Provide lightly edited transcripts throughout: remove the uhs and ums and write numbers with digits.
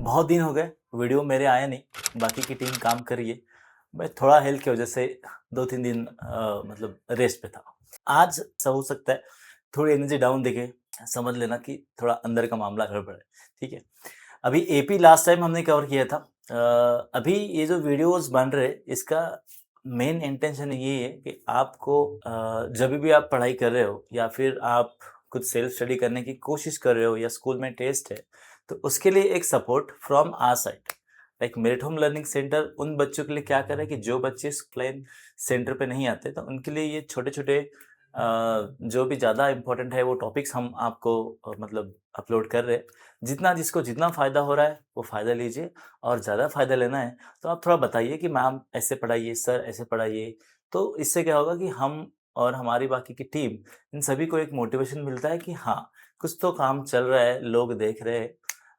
बहुत दिन हो गए वीडियो मेरे आया नहीं, बाकी की टीम काम कर रही है। मैं थोड़ा हेल्थ की वजह से 2-3 दिन मतलब रेस्ट पे था। आज ऐसा हो सकता है थोड़ी एनर्जी डाउन दिखे, समझ लेना कि थोड़ा अंदर का मामला गड़बड़ है, ठीक है? अभी एपी लास्ट टाइम हमने कवर किया था। अभी ये जो वीडियोज़ बन रहे हैं इसका मेन इंटेंशन ये है कि आपको जभी भी आप पढ़ाई कर रहे हो या फिर आप कुछ सेल्फ स्टडी करने की कोशिश कर रहे हो या स्कूल में टेस्ट है, तो उसके लिए एक support from our side. Like merit home learning centre उन बच्चों के लिए क्या कर रहा है कि जो बच्चे ऑफलाइन सेंटर पे नहीं आते, तो उनके लिए ये छोटे-छोटे जो भी ज़्यादा इम्पोर्टेंट है वो टॉपिक्स हम आपको मतलब अपलोड कर रहे हैं। जिसको जितना फ़ायदा हो रहा है वो फ़ायदा लीजिए, और ज़्यादा फ़ायदा लेना है तो आप थोड़ा बताइए कि मैम ऐसे पढ़ाइए, सर ऐसे पढ़ाइए। तो इससे क्या होगा कि हम और हमारी बाकी की टीम, इन सभी को एक मोटिवेशन मिलता है कि हाँ, कुछ तो काम चल रहा है, लोग देख रहे हैं।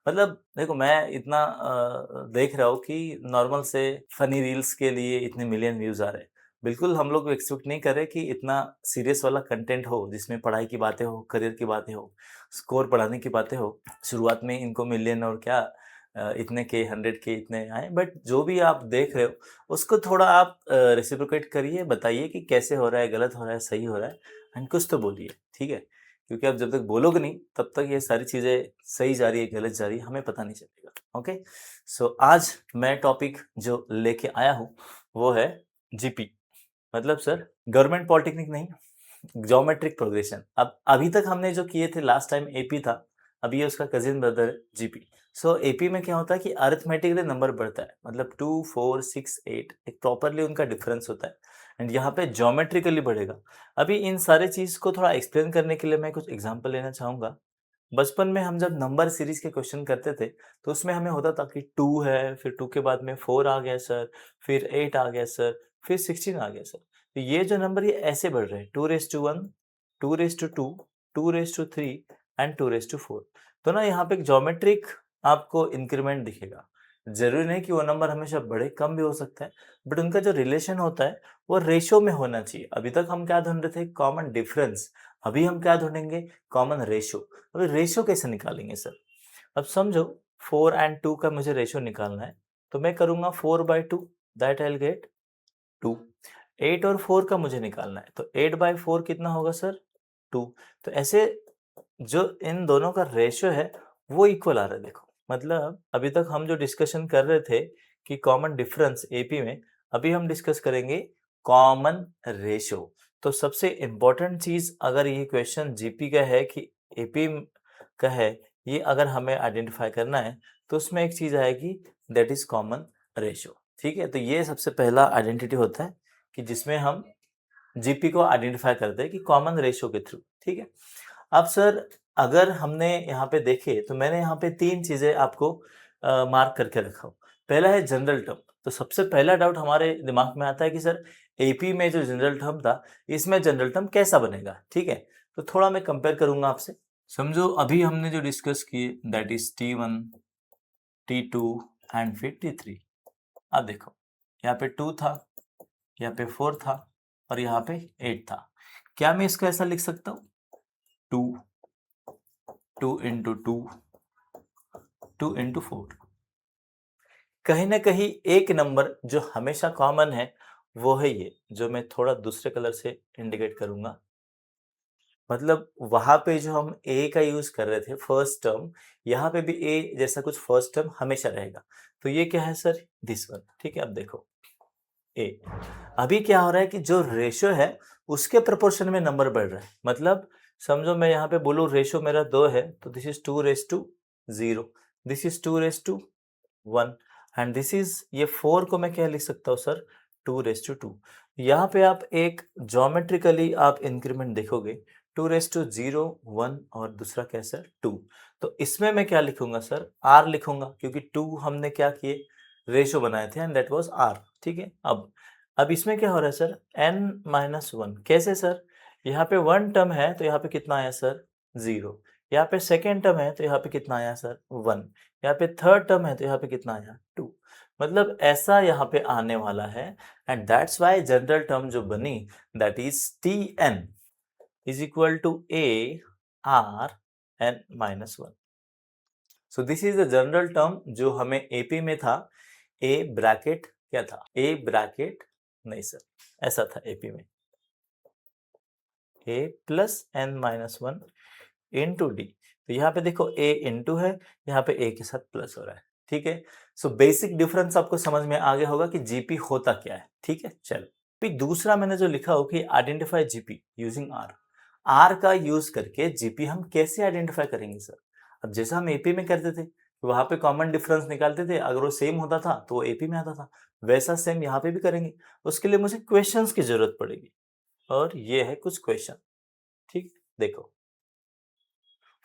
मतलब देखो, मैं इतना देख रहा हूँ कि नॉर्मल से फ़नी रील्स के लिए इतने मिलियन व्यूज़ आ रहे हैं। बिल्कुल हम लोग एक्सपेक्ट नहीं कर रहे कि इतना सीरियस वाला कंटेंट हो, जिसमें पढ़ाई की बातें हो, करियर की बातें हो, स्कोर बढ़ाने की बातें हो। शुरुआत में इनको मिलियन और क्या इतने के 100 के इतने आए, बट जो भी आप देख रहे हो उसको थोड़ा आप रेसिप्रोकेट करिए, बताइए कि कैसे हो रहा है, गलत हो रहा है, सही हो रहा है, एंड कुछ तो बोलिए, ठीक है? क्योंकि आप जब तक बोलोगे नहीं तब तक ये सारी चीज़ें सही जा रही है, गलत जा रही है, हमें पता नहीं चलेगा। ओके? सो आज मैं टॉपिक जो लेके आया हूँ वो है जीपी, मतलब सर गवर्नमेंट पॉलिटेक्निक नहीं, ज्योमेट्रिक प्रोग्रेशन। अब अभी तक हमने जो किए थे, लास्ट टाइम एपी था, अभी ये उसका कजिन ब्रदर है जीपी। सो एपी में क्या होता है कि अरिथमेटिकली नंबर बढ़ता है, मतलब 2 4 6 8 एक प्रॉपरली उनका डिफरेंस होता है, एंड यहाँ पे ज्योमेट्रिकली बढ़ेगा। अभी इन सारे चीज को थोड़ा एक्सप्लेन करने के लिए मैं कुछ एग्जांपल लेना चाहूंगा। बचपन में हम जब नंबर सीरीज के क्वेश्चन करते थे तो उसमें हमें होता था कि 2 है, फिर 2 के बाद में 4 आ गया सर, फिर 8 आ गया सर, फिर 16 आ गया सर। तो ये जो नंबर ये ऐसे बढ़ रहे हैं, 2 raise to 1, 2 raise to 2, 2 raise to 3 and 2 raise to 4। तो ना यहाँ पे एक ज्योमेट्रिक आपको इंक्रीमेंट दिखेगा। ज़रूरी नहीं कि वो नंबर हमेशा बढ़े, कम भी हो सकता है, बट उनका जो रिलेशन होता है वो रेशियो में होना चाहिए। अभी तक हम क्या ढूँढ रहे थे? Common difference. अभी हम क्या ढूँढेंगे? Common ratio. अभी रेशियो कैसे निकालेंगे सर? अब समझो 4 एंड 2 का मुझे रेशियो निकालना है, तो मैं करूँगा 4/2, दैट आई विल गेट 2। 8 और 4 का मुझे निकालना है, तो 8/4 कितना होगा सर? 2। तो ऐसे जो इन दोनों का रेशियो है वो इक्वल आ रहा है, देखो। मतलब अभी तक हम जो डिस्कशन कर रहे थे कि कॉमन डिफरेंस एपी में, अभी हम डिस्कस करेंगे कॉमन रेशियो। तो सबसे इम्पोर्टेंट चीज अगर ये क्वेश्चन जीपी का है कि एपी का है, ये अगर हमें आइडेंटिफाई करना है तो उसमें एक चीज आएगी, दैट इज कॉमन रेशियो। ठीक है, तो ये सबसे पहला आइडेंटिटी होता है कि जिसमें हम जीपी को आइडेंटिफाई करते हैं कि कॉमन रेशियो के थ्रू। ठीक है, अब सर अगर हमने यहाँ पे देखे तो मैंने यहाँ पे 3 चीजें आपको मार्क करके रखा हूँ। पहला है जनरल टर्म। तो सबसे पहला डाउट हमारे दिमाग में आता है कि सर एपी में जो जनरल टर्म था, इसमें जनरल टर्म कैसा बनेगा? ठीक है, तो थोड़ा मैं कंपेयर करूंगा आपसे। समझो अभी हमने जो डिस्कस किए, that is T1, T2 and फिर T3। अब देखो, यहाँ पे 2 था, यहाँ पे 4 था और यहाँ पे 8 था। क्या मैं इसको ऐसा लिख सकता हूँ? 2, 2 इंटू 2, 2 इंटू 4। कहीं ना कहीं एक नंबर जो हमेशा कॉमन है वो है ये, जो मैं थोड़ा दूसरे कलर से इंडिकेट करूंगा। मतलब वहां पे जो हम ए का यूज कर रहे थे फर्स्ट टर्म, यहाँ पे भी ए जैसा कुछ फर्स्ट टर्म हमेशा रहेगा। तो ये क्या है सर? This one. ठीक है, अब देखो ए। अभी क्या हो रहा है कि जो रेशियो है उसके प्रोपोर्शन में नंबर बढ़ रहा है। मतलब समझो मैं यहाँ पे बोलूँ रेशियो मेरा 2 है, तो this is 2:0, this is 2:1, and this is ये 4 को मैं क्या लिख सकता हूँ सर? 2:2। यहाँ पे आप एक ज्योमेट्रिकली आप इंक्रीमेंट देखोगे, 2:0, 1 और दूसरा क्या है सर? 2। तो इसमें मैं क्या लिखूंगा सर? आर लिखूंगा, क्योंकि 2 हमने क्या किए? रेशियो बनाए थे, एंड दैट वाज आर। ठीक है, अब इसमें क्या हो रहा है सर? n-1। कैसे सर? यहाँ पे 1 टर्म है तो यहाँ पे कितना आया सर? 0। यहाँ पे सेकेंड टर्म है तो यहाँ पे कितना आया सर? 1। यहाँ पे थर्ड टर्म है तो यहाँ पे कितना आया? 2। मतलब ऐसा यहाँ पे आने वाला है, and that's why general term जो बनी, that is Tn is equal to A R n-1। So this is the general term जो हमें एपी में था, ए ब्रैकेट क्या था, ए ब्रैकेट नहीं सर ऐसा था एपी में, A plus N minus one into D. तो यहाँ पे देखो ए इंटू है, यहाँ पे ए के साथ प्लस हो रहा है, ठीक है। सो बेसिक डिफरेंस आपको समझ में आ गया होगा कि जीपी होता क्या है, ठीक है। चलो फिर दूसरा मैंने जो लिखा हो कि identify GP using R, R का यूज करके जीपी हम कैसे आइडेंटिफाई करेंगे सर। अब जैसा हम एपी में करते थे, वहां पे कॉमन डिफरेंस निकालते थे, अगर वो सेम होता था तो वो एपी में आता था, वैसा सेम यहाँ पे भी करेंगे। उसके लिए मुझे क्वेश्चंस की जरूरत पड़ेगी, और ये है कुछ क्वेश्चन, ठीक। देखो,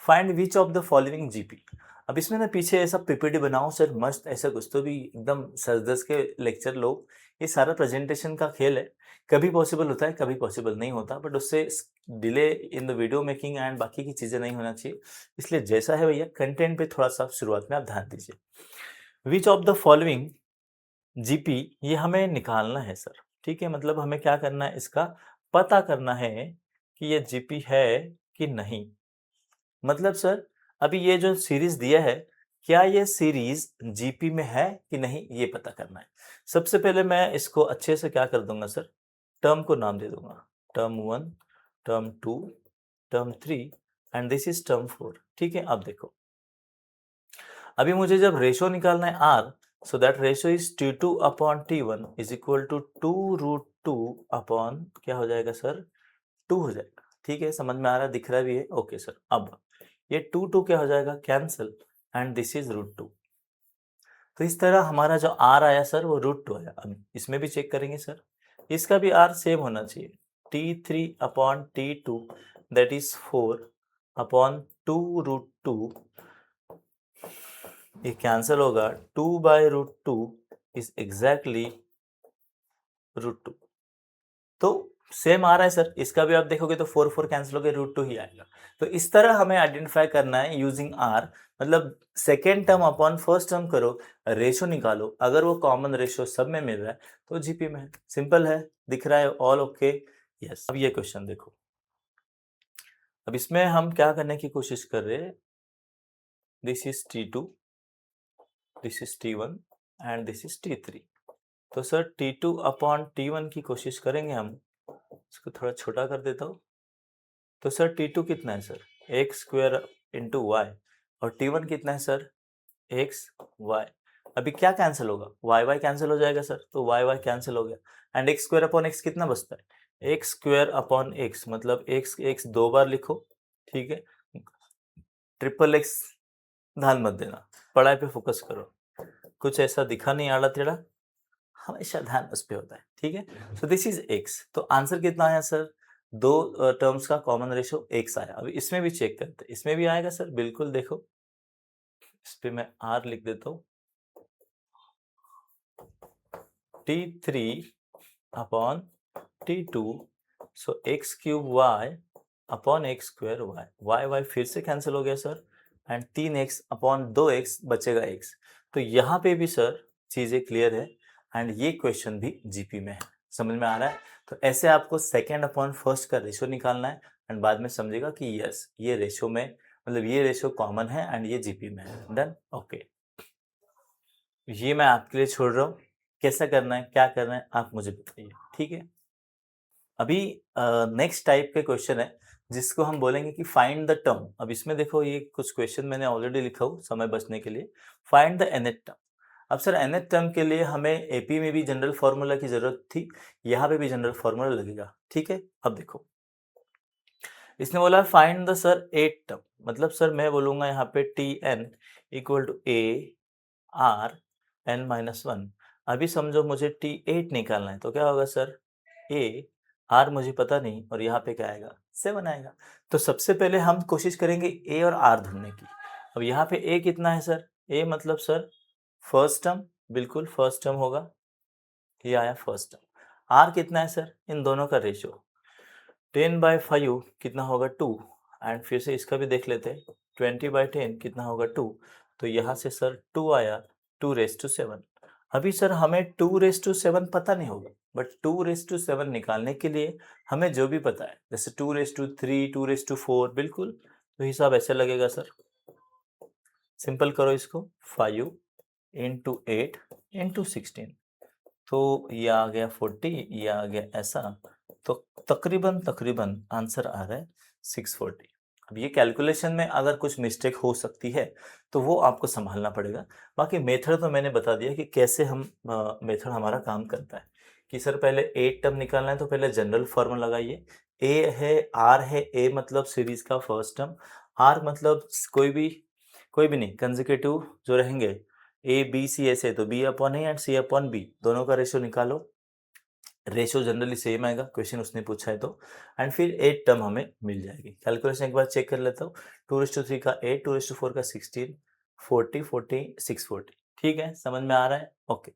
find which of the following GP. अब इसमें ना पीछे ऐसा पीपीटी बनाओ सर मस्त, ऐसा कुछ तो भी एकदम सरदस के लेक्चर लो। ये सारा प्रेजेंटेशन का खेल है, कभी पॉसिबल होता है कभी पॉसिबल नहीं होता, बट उससे delay in the video making and बाकी की चीजें नहीं होना चाहिए। इसलिए जैसा है भैया कंटेंट पे थोड़ा सा शुरुआत में आप ध्यान दीजिए। Which of the following GP ये हमें निकालना है सर, ठीक है। मतलब हमें क्या करना है, इसका पता करना है कि ये जीपी है कि नहीं। मतलब सर अभी ये जो सीरीज दिया है, क्या ये सीरीज जीपी में है कि नहीं, ये पता करना है। सबसे पहले मैं इसको अच्छे से क्या कर दूंगा सर, टर्म को नाम दे दूंगा, term 1, term 2, term 3 and this is term 4, ठीक है। अब देखो, अभी मुझे जब रेशो निकालना है R, so that ratio is T2 upon T1 is equal to 2√2 upon क्या हो जाएगा सर, 2 हो जाएगा, ठीक है। समझ में आ रहा है, दिख रहा भी है, ओके सर। अब ये 2 क्या हो जाएगा, कैंसिल, एंड दिस इज √2। तो इस तरह हमारा जो आर आया सर वो √2 आया। अब इसमें भी चेक करेंगे सर, इसका भी आर सेम होना चाहिए, T3 upon T2 that is 4 upon 2√2, ये कैंसिल होगा, 2/√2 इज एग्जैक्टली √2। तो सेम आ रहा है सर, इसका भी आप देखोगे तो 4 कैंसिल हो गए, √2 ही आएगा। तो इस तरह हमें आइडेंटिफाई करना है यूजिंग आर, मतलब second term upon first term करो, रेशो निकालो, अगर वो कॉमन रेशो सब में मिल रहा है तो जीपी में है। सिंपल है, दिख रहा है, ऑल ओके, यस। अब ये क्वेश्चन देखो, अब इसमें हम क्या करने की कोशिश कर रहे हैं, this is T2, this is T1 and this is T3। तो सर T2 अपॉन T1 की कोशिश करेंगे हम, इसको थोड़ा छोटा कर देता हूँ। तो सर T2 कितना है sir, X square into Y, और T1 कितना है सर, एक्स वाई। अभी क्या कैंसिल होगा, वाई वाई कैंसिल हो जाएगा सर, तो वाई वाई कैंसिल हो गया, and x square upon x कितना बचता है, एक्स स्क्वायर अपॉन एक्स, मतलब एक्स एक्स 2 बार लिखो, ठीक है। ट्रिपल एक्स ध्यान मत देना, पढ़ाई पे फोकस करो, कुछ ऐसा दिखा नहीं आड़ा टेढ़ा, हमेशा ध्यान उस पे होता है, ठीक है। सो दिस इज एक्स, तो आंसर कितना आया सर, दो टर्म्स का कॉमन रेशो एक्स आया। अभी इसमें भी चेक करते हैं, इसमें भी आएगा सर, बिल्कुल देखो, इस पे मैं आर लिख देता हूँ, T3 upon T2, so X cube Y upon X square Y, Y Y फिर से कैंसिल हो गया sir, and 3x upon 2x बचेगा x। तो यहाँ पे भी सर चीजें क्लियर है, एंड ये क्वेश्चन भी जीपी में है, समझ में आ रहा है। तो ऐसे आपको सेकेंड अपॉन फर्स्ट का रेशो निकालना है, एंड बाद में समझेगा कि यस ये रेशो में, मतलब ये रेशो कॉमन है एंड ये जीपी में है। Done, okay. ये मैं आपके लिए छोड़ रहा हूँ, कैसा करना है क्या करना है आप मुझे बताइए, ठीक है। अभी नेक्स्ट टाइप के क्वेश्चन है जिसको हम बोलेंगे कि फाइंड द टर्म। अब इसमें देखो, ये कुछ क्वेश्चन मैंने ऑलरेडी लिखा हूँ समय बचने के लिए, फाइंड द nth टर्म। अब सर nth टर्म के लिए हमें एपी में भी जनरल फार्मूला की जरूरत थी, यहाँ पे भी जनरल फार्मूला लगेगा, ठीक है। अब देखो, इसने बोला find the sir 8th term, मतलब सर मैं बोलूंगा यहाँ पे Tn equal to a r n-1। अभी समझो मुझे T8 निकालना है, तो क्या होगा सर, a r मुझे पता नहीं, और यहाँ पे क्या आएगा, 7 आएगा। तो सबसे पहले हम कोशिश करेंगे a और r ढूंढने की। अब यहाँ पे a कितना है सर, a मतलब सर फर्स्ट टर्म, बिल्कुल फर्स्ट टर्म होगा, ये आया फर्स्ट टर्म। r कितना है सर, इन दोनों का रेशियो 10/5 कितना होगा 2, एंड फिर से इसका भी देख लेते हैं, 20/10 कितना होगा 2। तो यहाँ से सर 2 आया, 2�7। अभी सर हमें 2�7 पता नहीं होगा, बट 2�7 निकालने के लिए हमें जो भी पता है, जैसे 2�3, 2�4, बिल्कुल, तो हिसाब ऐसे लगेगा सर, सिंपल करो इसको, 5 इंटू 8 इंटू 16, तो ये आ गया 40, ये आ गया ऐसा, तो तकरीबन तकरीबन आंसर आ रहा है 640। अब ये कैलकुलेशन में अगर कुछ मिस्टेक हो सकती है तो वो आपको संभालना पड़ेगा। बाकी मेथड तो मैंने बता दिया कि कैसे हम मेथड हमारा काम करता है। कि सर पहले 8 टर्म निकालना है तो पहले जनरल फॉर्मूला लगाइए। ए है, आर है, ए मतलब सीरीज का फर्स्ट टर्म, आर मतलब कोई भी नहीं, कंसेक्यूटिव जो रहेंगे ए बी सी ऐसे, तो B upon A and C upon B, दोनों का रेशियो निकालो। रेशियो जनरली सेम आएगा, क्वेश्चन उसने पूछा है तो, एंड फिर 8 टर्म हमें मिल जाएगी। कैलकुलेशन एक बार चेक कर लेता हूँ, 2:3 का 8, 2:4 का 16, 40, 40, 640। ठीक है, समझ में आ रहा है? ओके।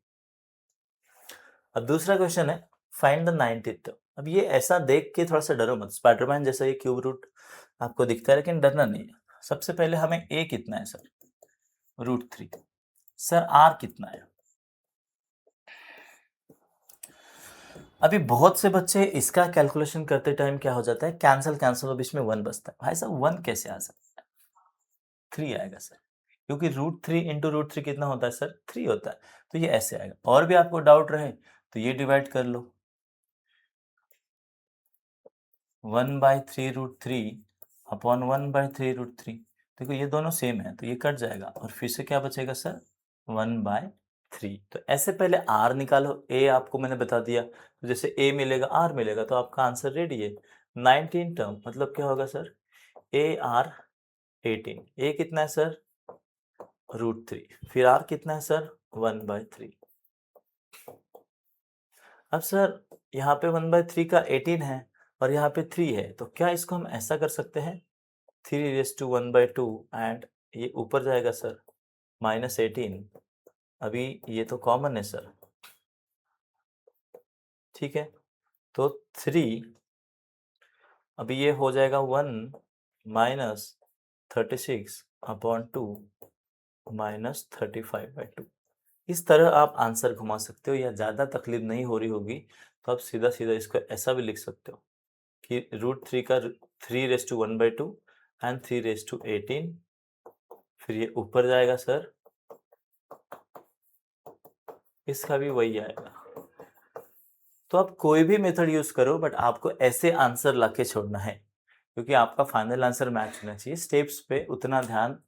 अब दूसरा क्वेश्चन है, फाइंड द 90th टर्म। अब ये ऐसा देख के थोड़ा सा डरो मत, स्पाइडरमैन जैसा ये क्यूब रूट आपको दिखता है, लेकिन डरना नहीं है। सबसे पहले हमें ए कितना है सर? √3। सर आर कितना है? अभी बहुत से बच्चे इसका कैलकुलेशन करते टाइम क्या हो जाता है, कैंसिल कैंसिल और बीच में 1 बचता है। भाई साहब 1 कैसे आ सकता है? 3 आएगा सर, क्योंकि √3 इंटू √3 कितना होता है सर? 3 होता है, तो ये ऐसे आएगा। और भी आपको डाउट रहे तो ये डिवाइड कर लो, 1/3√3 अपॉन 1/3√3। देखो ये दोनों सेम है तो ये कट जाएगा और फिर से क्या बचेगा सर? 1/3। तो ऐसे पहले आर निकालो, ए आपको मैंने बता दिया, तो जैसे ए मिलेगा आर मिलेगा, तो आपका आंसर रेडी है। 19 टर्म मतलब क्या होगा सर? A R 18। ए कितना है सर? √3। फिर आर कितना है सर? 1/3। अब सर यहाँ पे 1/3 का 18 है और यहाँ पे 3 है, तो क्या इसको हम ऐसा कर सकते हैं, 3 1/2 एंड ये ऊपर जाएगा सर -18। अभी ये तो कॉमन है सर, ठीक है, तो 3, अभी ये हो जाएगा 1 -36/2 -35/2। इस तरह आप आंसर घुमा सकते हो, या ज़्यादा तकलीफ नहीं हो रही होगी तो आप सीधा सीधा इसको ऐसा भी लिख सकते हो कि √3 का 3 1/2 एंड 3 18, फिर ये ऊपर जाएगा सर, इसका भी वही आएगा। तो आप कोई भी मेथड यूज करो बट आपको ऐसे आंसर लाके छोड़ना है, क्योंकि आपका फाइनल आंसर मैच होना चाहिए। स्टेप्स पे उतना ध्यान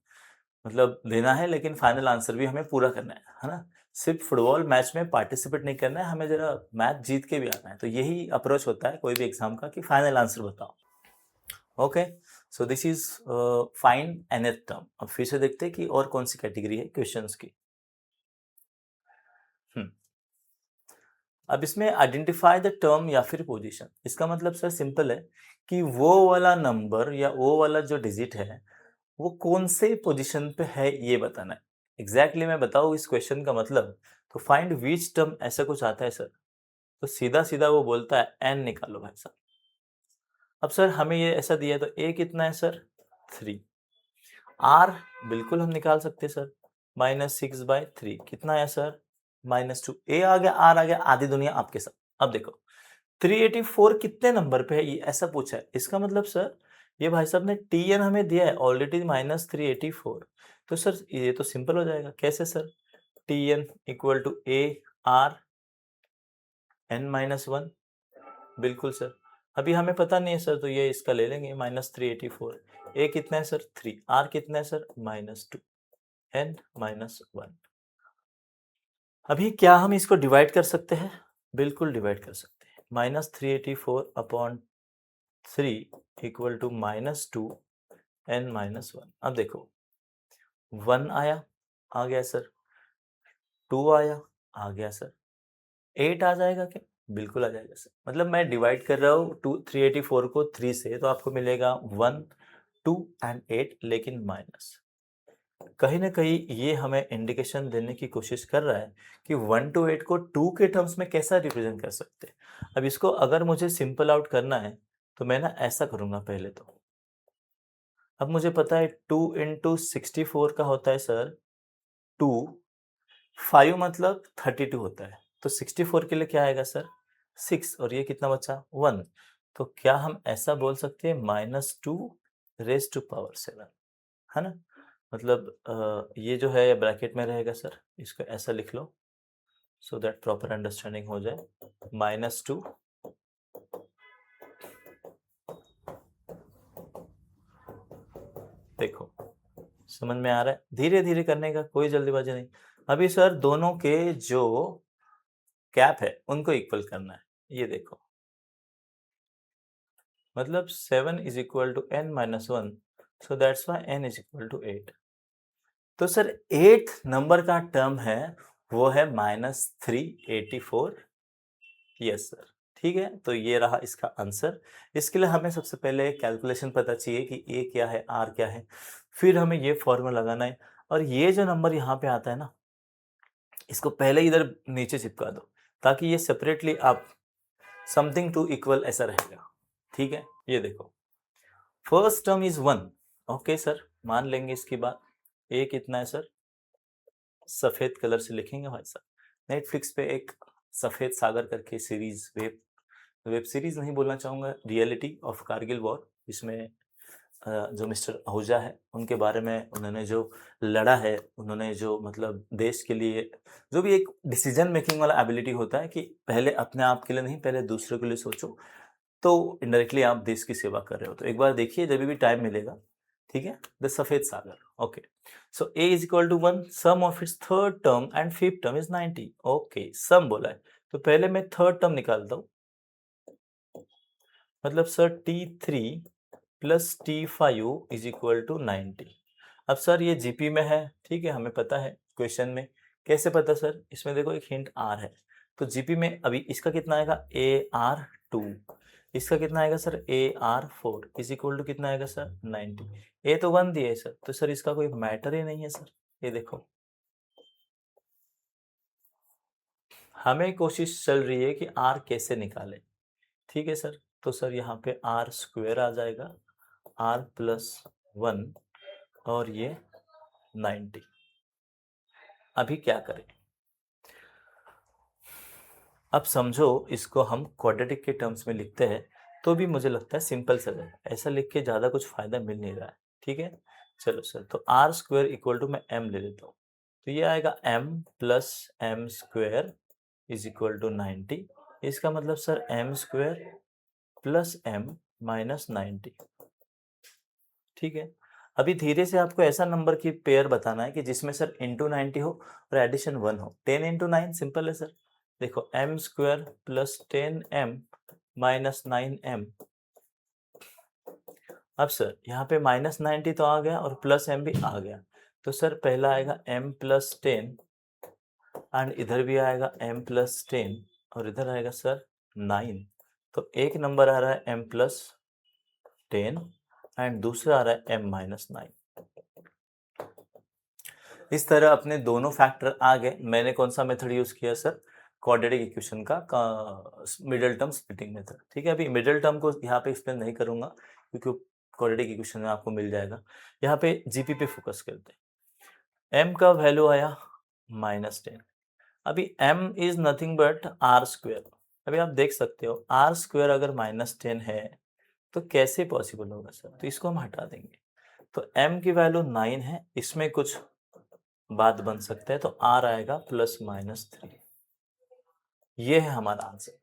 मतलब देना है, लेकिन फाइनल आंसर भी हमें पूरा करना है ना? सिर्फ फुटबॉल मैच में पार्टिसिपेट नहीं करना है, हमें जरा मैच जीत के भी आना है। तो यही अप्रोच होता है कोई भी एग्जाम का कि फाइनल आंसर बताओ। Okay, so this is find nth term. अब फिर से देखते हैं कि और कौन सी कैटेगरी है क्वेश्चंस की। हम्म, अब इसमें आइडेंटिफाई द टर्म या फिर पोजीशन, इसका मतलब सर सिंपल है कि वो वाला नंबर या वो वाला जो डिजिट है वो कौन से पोजीशन पे है ये बताना है। एग्जैक्टली मैं बताऊँ इस क्वेश्चन का मतलब, तो फाइंड विच टर्म ऐसा कुछ आता है सर, तो सीधा सीधा वो बोलता है एन निकालो भाई साहब। अब सर हमें ये ऐसा दिया है तो ए कितना है सर? 3। आर बिल्कुल हम निकाल सकते हैं सर, -6/3 कितना है सर? -2। ए आ गया, आर आ गया, आधी दुनिया आपके साथ। अब देखो 384 कितने नंबर पे है ये ऐसा पूछा है, इसका मतलब सर ये भाई साहब ने टीएन हमें दिया है ऑलरेडी -384। तो सर ये तो सिंपल हो जाएगा, कैसे sir? TN equal to A R n-1। बिल्कुल सर, अभी हमें पता नहीं है सर, तो ये इसका ले लेंगे -384। ए कितना है सर? 3। आर कितना है सर? -2 n-1। अभी क्या हम इसको डिवाइड कर सकते हैं? बिल्कुल डिवाइड कर सकते हैं। -384/3 इक्वल टू -2 n-1। अब देखो 1 आया, आ गया सर, 2 आया, आ गया सर, 8 आ जाएगा क्या? बिल्कुल आ जाएगा सर। मतलब मैं डिवाइड कर रहा हूँ 384 को 3 से, तो आपको मिलेगा 1 2 एंड 8, लेकिन माइनस। कहीं ना कहीं ये हमें इंडिकेशन देने की कोशिश कर रहा है कि 1 to 8 को 2 के टर्म्स में कैसा रिप्रेजेंट कर सकते हैं। अब इसको अगर मुझे सिंपल आउट करना है तो मैं ना ऐसा करूंगा पहले तो। अब मुझे पता है 2 इंटू 64 का होता है सर 2, 5 मतलब 32 होता है, तो 64 के लिए क्या आएगा सर? 6, और ये कितना बचा? 1। तो क्या हम ऐसा बोल सकते हैं -2 raised to power 7, है ना? मतलब ये जो है ब्रैकेट में रहेगा सर, इसको ऐसा लिख लो सो दैट प्रॉपर अंडरस्टैंडिंग हो जाए। -2 देखो समझ में आ रहा है, धीरे धीरे करने का, कोई जल्दीबाजी नहीं। अभी सर दोनों के जो कैप है उनको इक्वल करना है, ये देखो मतलब 7 is equal to n minus 1, so that's why n is equal to 8। तो सर 8th नंबर का टर्म है वो है -384। यस सर, ठीक है, तो ये रहा इसका आंसर। इसके लिए हमें सबसे पहले कैलकुलेशन पता चाहिए कि ए क्या है, आर क्या है, फिर हमें ये फॉर्मूला लगाना है। और ये जो नंबर यहाँ पे आता है ना, इसको पहले इधर नीचे चिपका दो ताकि ये सेपरेटली आप समथिंग टू इक्वल ऐसा रहेगा। ठीक है, ये देखो first term is 1। Okay sir, मान लेंगे इसकी बात। ए कितना है सर, सफेद कलर से लिखेंगे भाई साहब। नेटफ्लिक्स पे एक सफेद सागर करके सीरीज, वेब सीरीज नहीं बोलना चाहूँगा, रियलिटी ऑफ कारगिल वॉर, इसमें जो मिस्टर आहूजा है उनके बारे में उन्होंने जो लड़ा है, उन्होंने जो मतलब देश के लिए जो भी एक डिसीजन मेकिंग वाला एबिलिटी होता है कि पहले अपने आप के लिए नहीं, पहले दूसरों के लिए सोचो, तो इनडायरेक्टली आप देश की सेवा कर रहे हो। तो एक बार देखिए जब भी टाइम मिलेगा, ठीक है। द सफेद सागर, okay. So A is equal to 1, sum of its third term and fifth term is 90। Okay, sum बोला है तो पहले मैं थर्ड टर्म निकालता हूँ, मतलब sir T3 plus T5 is equal to 90। अब सर ये जीपी में है, ठीक है, हमें पता है क्वेश्चन में। कैसे पता सर, इसमें देखो एक हिंट आर है, तो जीपी में अभी इसका कितना आएगा AR2, इसका कितना आएगा sir AR4 is equal to कितना आएगा सर 90। ए तो 1 दिए है सर, तो सर इसका कोई मैटर ही नहीं है सर। ये देखो हमें कोशिश चल रही है कि आर कैसे निकाले, ठीक है सर। तो सर यहाँ पे आर स्क्वायर आ जाएगा, आर प्लस 1 और ये 90। अभी क्या करें, अब समझो इसको हम क्वाड्रेटिक के टर्म्स में लिखते हैं तो भी मुझे लगता है सिंपल सा है, ऐसा लिख के ज़्यादा कुछ फ़ायदा मिल नहीं रहा है, ठीक है। चलो सर, तो आर स्क्वायर इक्वल टू मैं एम ले लेता हूँ, तो ये आएगा M plus M square is equal to 90। इसका मतलब sir M square plus M minus 90, ठीक है। अभी धीरे से आपको ऐसा नंबर की पेयर बताना है कि जिसमें सर इंटू 90 हो और एडिशन 1 हो। 10 इंटू 9 सिंपल है सर, देखो M square plus 10m minus 9m। अब सर यहाँ पे माइनस 90 तो आ गया और प्लस m भी आ गया, तो सर पहला आएगा m प्लस 10 एंड इधर भी आएगा m प्लस 10 और इधर आएगा सर 9। तो एक नंबर आ रहा है m प्लस 10 एंड दूसरा आ रहा है m माइनस 9। इस तरह अपने दोनों फैक्टर आ गए। मैंने कौन सा मेथड यूज किया सर, क्वाड्रेटिक इक्वेशन का मिडिल टर्म स्प्लिटिंग मेथड, ठीक है। अभी मिडिल टर्म को यहाँ पे एक्सप्लेन नहीं करूंगा क्योंकि क्वाड्रेटिक इक्वेशन में आपको मिल जाएगा। यहाँ पे जीपी पे फोकस करते हैं। m का वैल्यू आया -10। अभी m is nothing but R square. अभी आप देख सकते हो आर स्क्वायर अगर -10 है तो कैसे पॉसिबल होगा सर, तो इसको हम हटा देंगे। तो m की वैल्यू 9 है, इसमें कुछ बात बन सकता है, तो r आएगा +-3। ये है हमारा आंसर।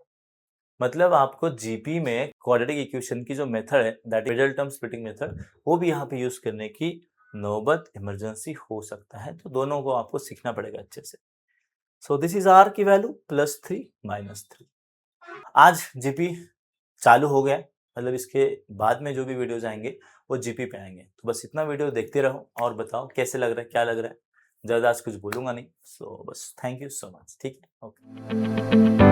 मतलब आपको जीपी में क्वाड्रेटिक इक्वेशन की जो मेथड है that middle term splitting method, वो भी यहाँ पे यूज करने की नौबत इमरजेंसी हो सकता है, तो दोनों को आपको सीखना पड़ेगा अच्छे से। सो दिस इज r की वैल्यू +3 -3। आज जीपी चालू हो गया, मतलब इसके बाद में जो भी वीडियोज आएंगे वो जीपी पे आएंगे। तो बस इतना वीडियो देखते रहो और बताओ कैसे लग रहा है, क्या लग रहा है। ज़्यादा आज कुछ बोलूंगा नहीं, सो बस थैंक यू सो मच, ठीक है, ओके।